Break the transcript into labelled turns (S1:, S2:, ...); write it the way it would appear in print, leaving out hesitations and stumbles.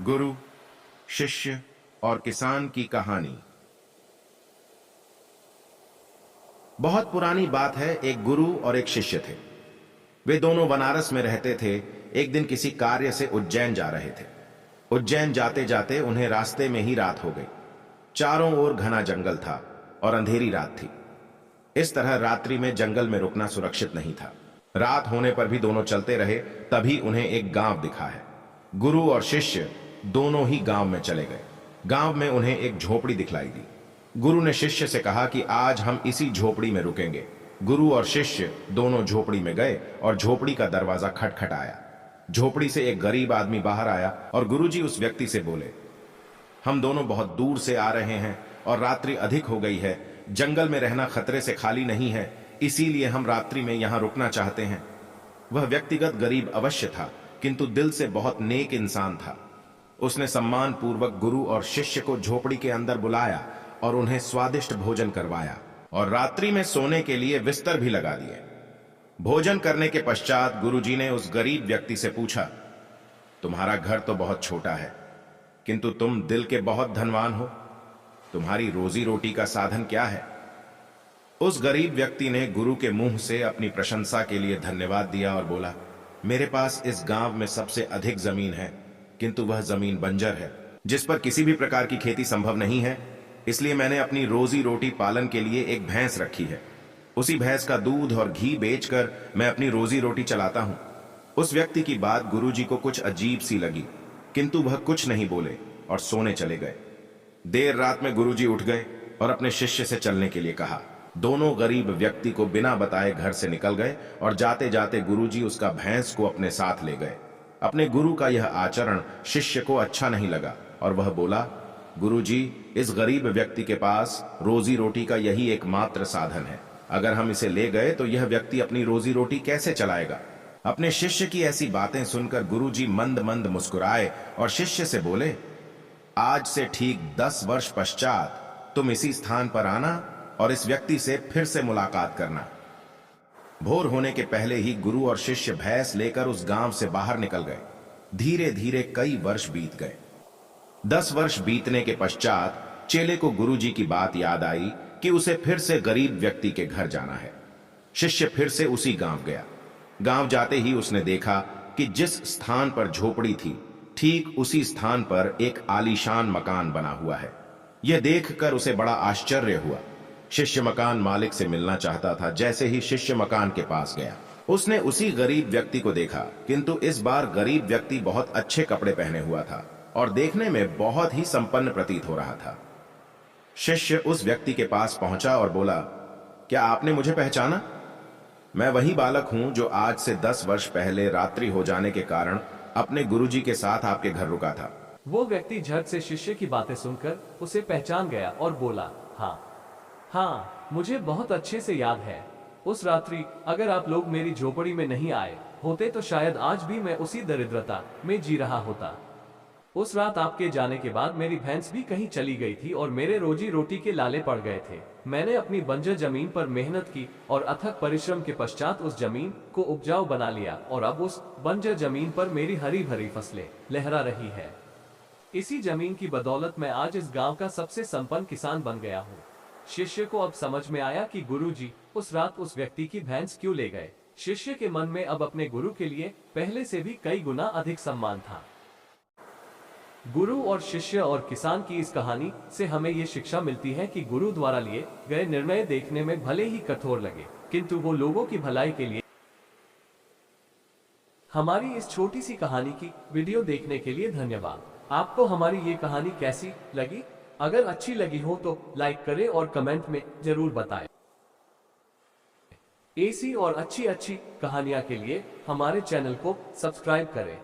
S1: गुरु, शिष्य और किसान की कहानी। बहुत पुरानी बात है। एक गुरु और एक शिष्य थे। वे दोनों बनारस में रहते थे। एक दिन किसी कार्य से उज्जैन जा रहे थे। उज्जैन जाते जाते उन्हें रास्ते में ही रात हो गई। चारों ओर घना जंगल था और अंधेरी रात थी। इस तरह रात्रि में जंगल में रुकना सुरक्षित नहीं था। रात होने पर भी दोनों चलते रहे। तभी उन्हें एक गांव दिखा है। गुरु और शिष्य दोनों ही गांव में चले गए। गांव में उन्हें एक झोपड़ी दिखलाई दी। गुरु ने शिष्य से कहा कि आज हम इसी झोपड़ी में रुकेंगे। गुरु और शिष्य दोनों झोपड़ी में गए और झोपड़ी का दरवाजा खटखटाया। झोपड़ी से एक गरीब आदमी बाहर आया और गुरुजी उस व्यक्ति से बोले, हम दोनों बहुत दूर से आ रहे हैं और रात्रि अधिक हो गई है। जंगल में रहना खतरे से खाली नहीं है, इसीलिए हम रात्रि में यहां रुकना चाहते हैं। वह व्यक्तिगत गरीब अवश्य था, किंतु दिल से बहुत नेक इंसान था। उसने सम्मान पूर्वक गुरु और शिष्य को झोपड़ी के अंदर बुलाया और उन्हें स्वादिष्ट भोजन करवाया और रात्रि में सोने के लिए बिस्तर भी लगा दिए। भोजन करने के पश्चात गुरुजी ने उस गरीब व्यक्ति से पूछा, तुम्हारा घर तो बहुत छोटा है, किंतु तुम दिल के बहुत धनवान हो। तुम्हारी रोजी रोटी का साधन क्या है? उस गरीब व्यक्ति ने गुरु के मुंह से अपनी प्रशंसा के लिए धन्यवाद दिया और बोला, मेरे पास इस गांव में सबसे अधिक जमीन है, किंतु वह जमीन बंजर है, जिस पर किसी भी प्रकार की खेती संभव नहीं है। इसलिए मैंने अपनी रोजी रोटी पालन के लिए एक भैंस रखी है। उसी भैंस का दूध और घी बेचकर मैं अपनी रोजी रोटी चलाता हूं। उस व्यक्ति की बात गुरुजी को कुछ अजीब सी लगी, किंतु वह कुछ नहीं बोले और सोने चले गए। देर रात में गुरुजी उठ गए और अपने शिष्य से चलने के लिए कहा। दोनों गरीब व्यक्ति को बिना बताए घर से निकल गए और जाते जाते गुरुजी उसका भैंस को अपने साथ ले गए। अपने गुरु का यह आचरण शिष्य को अच्छा नहीं लगा और वह बोला, गुरुजी, इस गरीब व्यक्ति के पास रोजी रोटी का यही एकमात्र साधन है। अगर हम इसे ले गए तो यह व्यक्ति अपनी रोजी रोटी कैसे चलाएगा? अपने शिष्य की ऐसी बातें सुनकर गुरुजी मंद मंद मुस्कुराए और शिष्य से बोले, आज से ठीक 10 वर्ष पश्चात तुम इसी स्थान पर आना और इस व्यक्ति से फिर से मुलाकात करना। भोर होने के पहले ही गुरु और शिष्य भैंस लेकर उस गांव से बाहर निकल गए। धीरे धीरे कई वर्ष बीत गए। 10 वर्ष बीतने के पश्चात चेले को गुरुजी की बात याद आई कि उसे फिर से गरीब व्यक्ति के घर जाना है। शिष्य फिर से उसी गांव गया। गांव जाते ही उसने देखा कि जिस स्थान पर झोपड़ी थी, ठीक उसी स्थान पर एक आलीशान मकान बना हुआ है। यह देखकर उसे बड़ा आश्चर्य हुआ। शिष्य मकान मालिक से मिलना चाहता था। जैसे ही शिष्य मकान के पास गया, उसने उसी गरीब व्यक्ति को देखा, किंतु इस बार गरीब व्यक्ति बहुत अच्छे कपड़े पहने हुआ था और देखने में बहुत ही संपन्न प्रतीत हो रहा था। शिष्य उस व्यक्ति के पास पहुंचा और बोला, क्या आपने मुझे पहचाना? मैं वही बालक हूं जो आज से 10 वर्ष पहले रात्रि हो जाने के कारण अपने गुरुजी के साथ आपके घर रुका था।
S2: वो व्यक्ति झट से शिष्य की बातें सुनकर उसे पहचान गया और बोला, हाँ, मुझे बहुत अच्छे से याद है। उस रात्रि अगर आप लोग मेरी झोपड़ी में नहीं आए होते तो शायद आज भी मैं उसी दरिद्रता में जी रहा होता। उस रात आपके जाने के बाद मेरी भैंस भी कहीं चली गई थी और मेरे रोजी रोटी के लाले पड़ गए थे। मैंने अपनी बंजर जमीन पर मेहनत की और अथक परिश्रम के पश्चात उस जमीन को उपजाऊ बना लिया और अब उस बंजर जमीन पर मेरी हरी भरी फसलें लहरा रही है। इसी जमीन की बदौलत मैं आज इस गांव का सबसे संपन्न किसान बन गया हूँ। शिष्य को अब समझ में आया कि गुरुजी उस रात उस व्यक्ति की भैंस क्यों ले गए। शिष्य के मन में अब अपने गुरु के लिए पहले से भी कई गुना अधिक सम्मान था। गुरु और शिष्य और किसान की इस कहानी से हमें ये शिक्षा मिलती है कि गुरु द्वारा लिए गए निर्णय देखने में भले ही कठोर लगे, किंतु वो लोगों की भलाई के लिए। हमारी इस छोटी सी कहानी की वीडियो देखने के लिए धन्यवाद। आपको हमारी ये कहानी कैसी लगी? अगर अच्छी लगी हो तो लाइक करें और कमेंट में जरूर बताएं। ऐसी और अच्छी कहानियां के लिए हमारे चैनल को सब्सक्राइब करें।